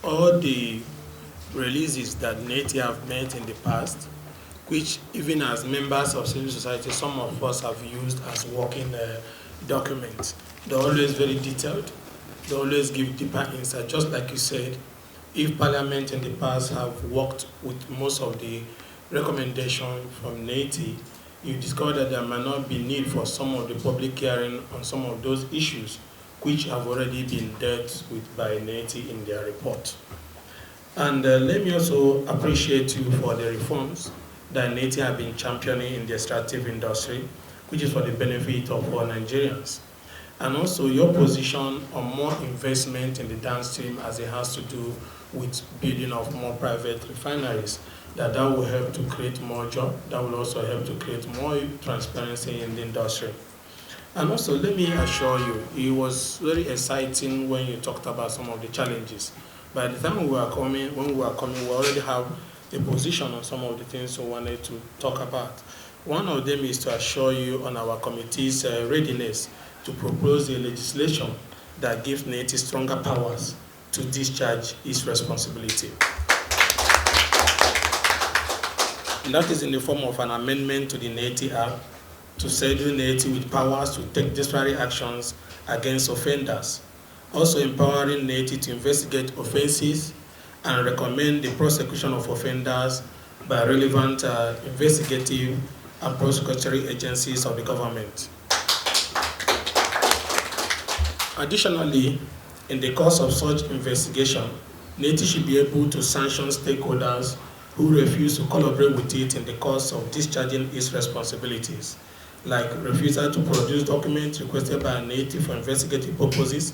all the releases that NEITI have made in the past, which even as members of civil society, some of us have used as working documents. They're always very detailed. They always give deeper insight. Just like you said, if Parliament in the past have worked with most of the recommendations from NEITI, you discover that there might not be need for some of the public hearing on some of those issues which have already been dealt with by NEITI in their report. And let me also appreciate you for the reforms that NEITI have been championing in the extractive industry, which is for the benefit of all Nigerians. And also your position on more investment in the downstream as it has to do with building of more private refineries, that will help to create more jobs, that will also help to create more transparency in the industry. And also, let me assure you, it was very exciting when you talked about some of the challenges. By the time when we were coming, we already have a position on some of the things we wanted to talk about. One of them is to assure you on our committee's readiness to propose a legislation that gives NEITI stronger powers to discharge its responsibility. And that is in the form of an amendment to the NEITI Act to saddle NEITI with powers to take disciplinary actions against offenders, also empowering NEITI to investigate offenses and recommend the prosecution of offenders by relevant investigative and prosecutory agencies of the government. Additionally, in the course of such investigation, NEITI should be able to sanction stakeholders who refuse to collaborate with it in the course of discharging its responsibilities, like refusal to produce documents requested by NEITI for investigative purposes,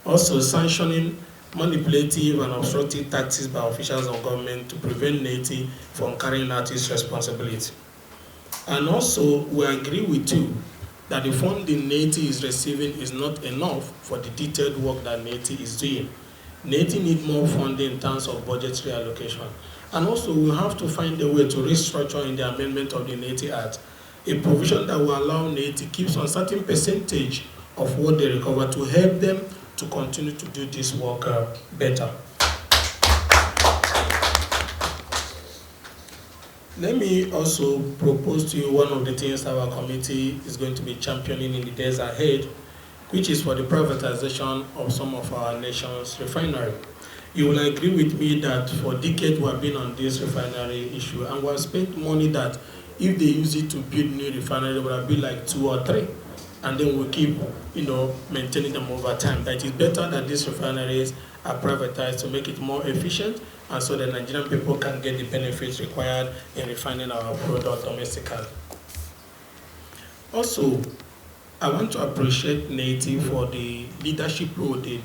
also sanctioning manipulative and obstructive tactics by officials of government to prevent NEITI from carrying out its responsibility. And also, we agree with you that the funding NEITI is receiving is not enough for the detailed work that NEITI is doing. NEITI needs more funding in terms of budgetary allocation. And also, we have to find a way to restructure in the amendment of the NEITI Act a provision that will allow NEITI keep some certain percentage of what they recover to help them to continue to do this work better. Let me also propose to you one of the things our committee is going to be championing in the days ahead, which is for the privatization of some of our nation's refinery. You will agree with me that for decades we have been on this refinery issue, and we have spent money that if they use it to build new refinery, there will be like 2 or 3, and then we'll keep, maintaining them over time. That it is better that these refineries are privatized to make it more efficient, and so the Nigerian people can get the benefits required in refining our product domestically. Also, I want to appreciate NEITI for the leadership role they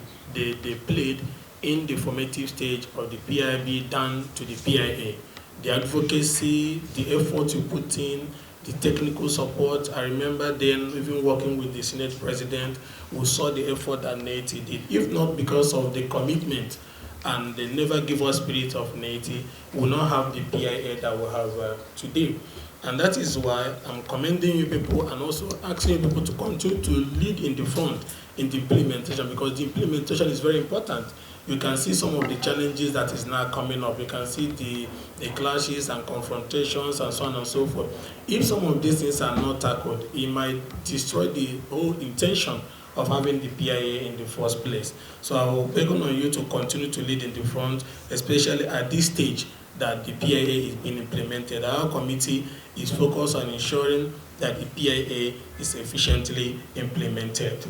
played in the formative stage of the PIB down to the PIA. The advocacy, the effort you put in, the technical support. I remember then even working with the Senate President, we saw the effort that NEITI did. If not because of the commitment and the never give us spirit of NEITI, we will not have the PIA that we have today. And that is why I'm commending you people and also asking you people to continue to lead in the front in the implementation, because the implementation is very important. You can see some of the challenges that is now coming up. You can see the clashes and confrontations and so on and so forth. If some of these things are not tackled, it might destroy the whole intention of having the PIA in the first place. So I will beg on you to continue to lead in the front, especially at this stage that the PIA is being implemented. Our committee is focused on ensuring that the PIA is efficiently implemented.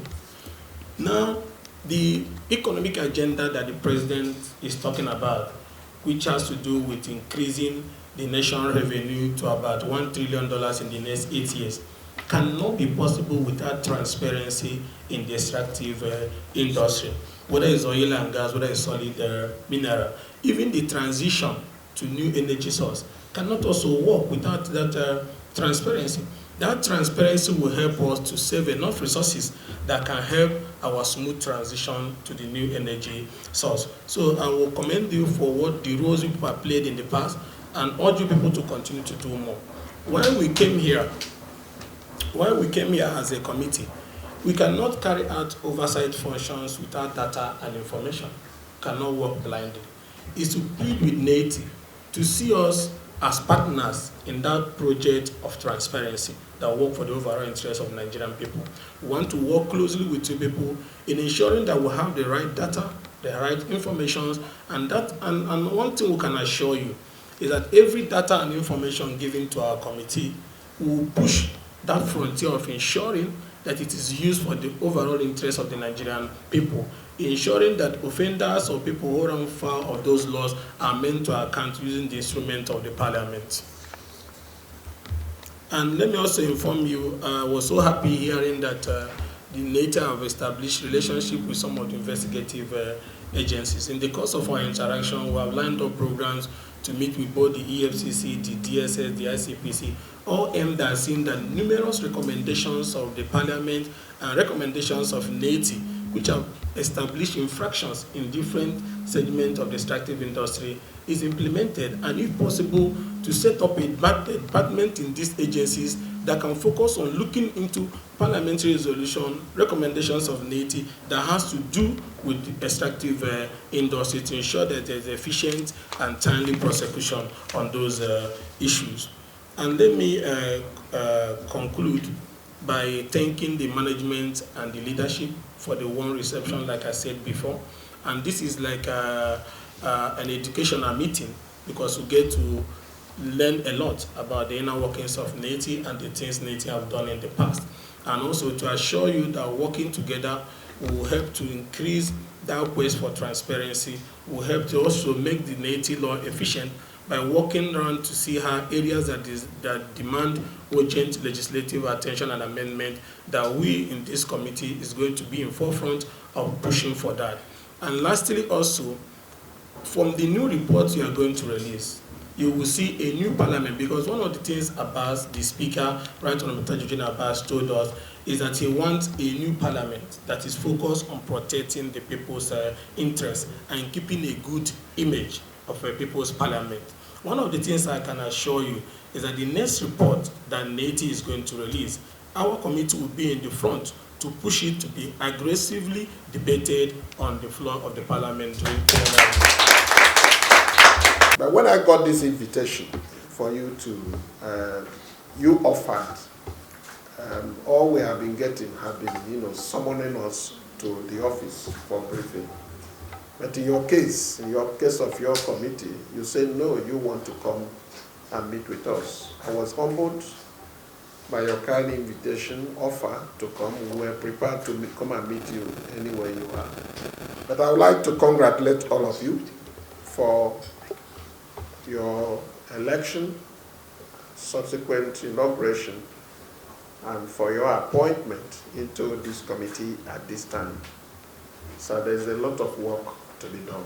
Now, the economic agenda that the president is talking about, which has to do with increasing the national revenue to about $1 trillion in the next 8 years, cannot be possible without transparency in the extractive industry, whether it's oil and gas, whether it's solid mineral. Even the transition to new energy source cannot also work without that transparency. That transparency will help us to save enough resources that can help our smooth transition to the new energy source. So I will commend you for what the roles you people have played in the past and urge you people to continue to do more. When we came here as a committee, we cannot carry out oversight functions without data and information. cannot walk blindly, is to plead with NEITI to see us as partners in that project of transparency that work for the overall interest of Nigerian people. We want to work closely with you people in ensuring that we have the right data, the right information, and one thing we can assure you is that every data and information given to our committee will push that frontier of ensuring that it is used for the overall interest of the Nigerian people, ensuring that offenders or people who run foul of those laws are meant to account using the instrument of the parliament. And let me also inform you, I was so happy hearing that the NEITI have established relationship with some of the investigative agencies. In the course of our interaction, we have lined up programs to meet with both the EFCC, the DSS, the ICPC, all aimed at seeing that numerous recommendations of the Parliament and recommendations of NEITI, which have established infractions in different segments of the extractive industry, is implemented, and if possible, to set up a department in these agencies that can focus on looking into parliamentary resolution, recommendations of NEITI that has to do with the extractive industry to ensure that there's efficient and timely prosecution on those issues. And let me conclude by thanking the management and the leadership for the warm reception, like I said before. And this is like an educational meeting, because we get to learn a lot about the inner workings of NEITI and the things NEITI have done in the past. And also to assure you that working together will help to increase that quest for transparency, will help to also make the NEITI law efficient by working around to see how areas that demand urgent legislative attention and amendment, that we in this committee is going to be in forefront of pushing for that. And lastly also, from the new reports you are going to release, you will see a new parliament, because one of the things Abbas, the speaker, Right Honorable Tajudeen Abbas, told us is that he wants a new parliament that is focused on protecting the people's interests and keeping a good image of a people's parliament. One of the things I can assure you is that the next report that NEITI is going to release, our committee will be in the front to push it to be aggressively debated on the floor of the parliament. But when I got this invitation for you to, you offered, all we have been getting have been, summoning us to the office for briefing. But in your case of your committee, you said no, you want to come and meet with us. I was humbled by your kind invitation, offer to come. We were prepared to come and meet you anywhere you are. But I would like to congratulate all of you for your election, subsequent inauguration, and for your appointment into this committee at this time. So there's a lot of work to be done.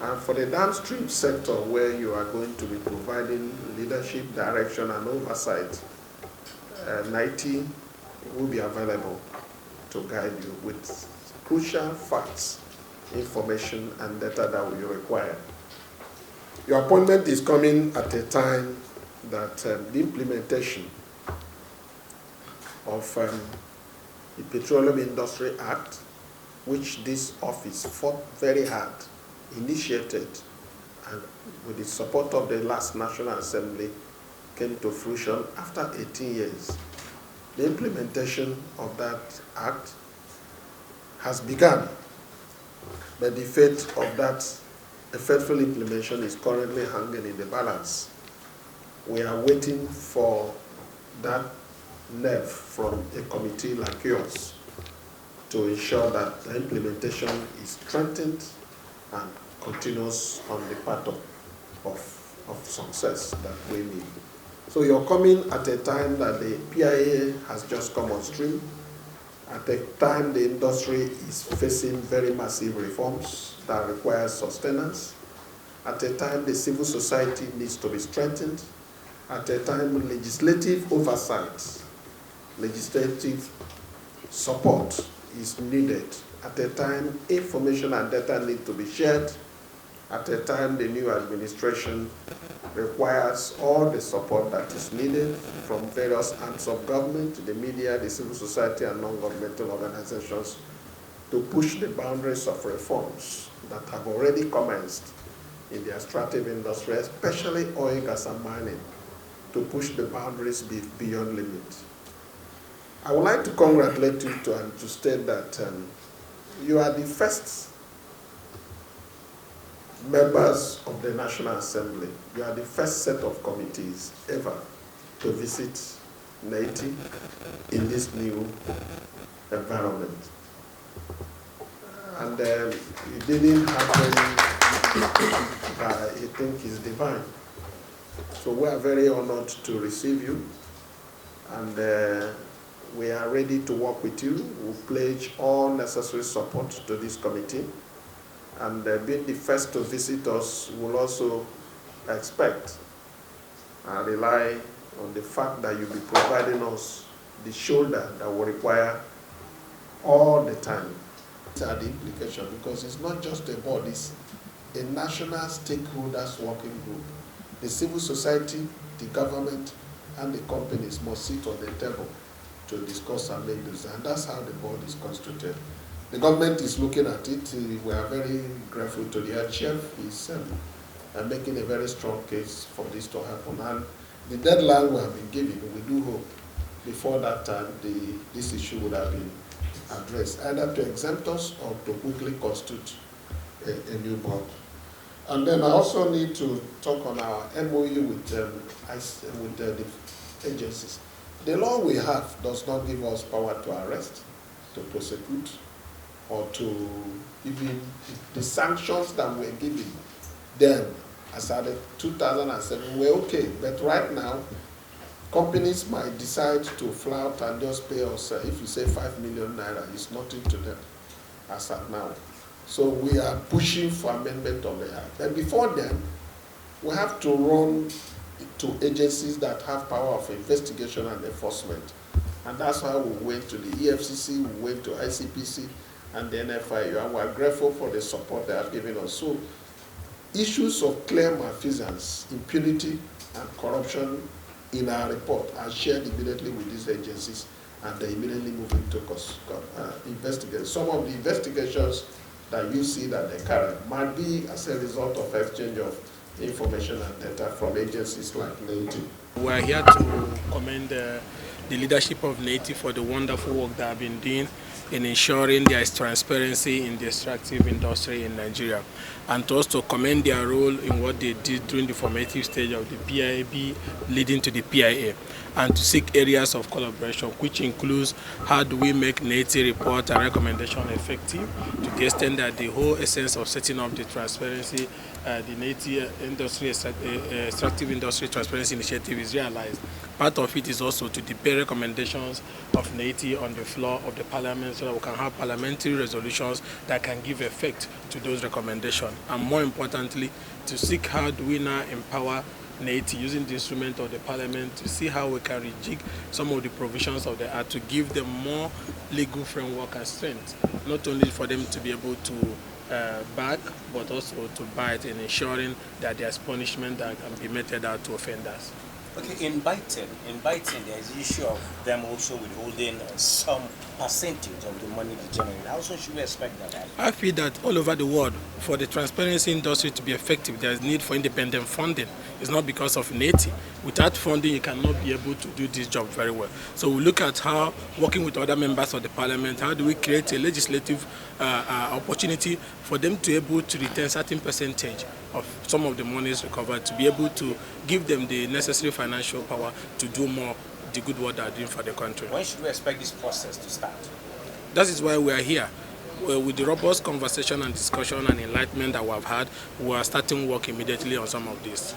And for the downstream sector, where you are going to be providing leadership, direction, and oversight, NEITI will be available to guide you with crucial facts, information, and data that will be required. Your appointment is coming at a time that the implementation of the Petroleum Industry Act, which this office fought very hard, initiated, and with the support of the last National Assembly, came to fruition after 18 years. The implementation of that act has begun, but the fate of that faithful implementation is currently hanging in the balance. We are waiting for that nerve from a committee like yours to ensure that the implementation is strengthened and continues on the path of success that we need. So you're coming at a time that the PIA has just come on stream, at a time the industry is facing very massive reforms that require sustenance, at a time the civil society needs to be strengthened, at a time legislative oversight, legislative support is needed, at a time information and data need to be shared, at a time the new administration requires all the support that is needed from various arms of government, the media, the civil society, and non-governmental organizations to push the boundaries of reforms that have already commenced in the extractive industry, especially oil, gas, and mining, to push the boundaries beyond limits. I would like to congratulate you and to state that you are the first members of the National Assembly. You are the first set of committees ever to visit NEITI in this new environment. And it didn't happen, I think it's divine. So we are very honored to receive you, and we are ready to work with you. We pledge all necessary support to this committee, and being the first to visit us, will also expect and rely on the fact that you'll be providing us the shoulder that we require all the time. These are the implications, because it's not just a board, it's a national stakeholders working group. The civil society, the government, and the companies must sit on the table to discuss and make this, and that's how the board is constituted. The government is looking at it. We are very grateful to the head chef. He's making a very strong case for this to happen, and the deadline we have been given, we do hope before that time this issue would have been addressed, either to exempt us or to quickly constitute a new board. And then I also need to talk on our MOU with the agencies. The law we have does not give us power to arrest, to prosecute, or to even the sanctions that were given then as at 2007 were okay. But right now, companies might decide to flout and just pay us, if you say 5 million naira, it's nothing to them as at now. So we are pushing for amendment of the act. And before then, we have to run to agencies that have power of investigation and enforcement. And that's how we went to the EFCC, we went to ICPC, and the NFIU, and we're grateful for the support they have given us. So issues of clear malfeasance, impunity, and corruption in our report are shared immediately with these agencies, and they immediately move into investigate. Some of the investigations that you see that they carry might be as a result of exchange of information and data from agencies like NEITI. We are here to commend the leadership of NEITI for the wonderful work they have been doing in ensuring there is transparency in the extractive industry in Nigeria, and to also commend their role in what they did during the formative stage of the PIB leading to the PIA, and to seek areas of collaboration, which includes how do we make NEITI report and recommendation effective to the extent that the whole essence of setting up the transparency, the NEITI extractive industry transparency initiative is realized. Part of it is also to debate recommendations of NEITI on the floor of the parliament, so that we can have parliamentary resolutions that can give effect to those recommendations. And more importantly, to seek how do we now empower NEITI using the instrument of the parliament to see how we can rejig some of the provisions of the act to give them more legal framework and strength, not only for them to be able to back, but also to bite in ensuring that there's punishment that can be meted out to offenders. Okay, in biting, there is the issue of them also withholding some percentage of the money they generate. How soon should we expect that? I feel that all over the world, for the transparency industry to be effective, there is need for independent funding. It's not because of NEITI. Without funding, you cannot be able to do this job very well. So we look at how, working with other members of the parliament, how do we create a legislative opportunity for them to be able to retain certain percentage of some of the monies recovered, to be able to give them the necessary financial power to do more the good work they are doing for the country. When should we expect this process to start? That is why we are here. With the robust conversation and discussion and enlightenment that we have had, we are starting work immediately on some of this.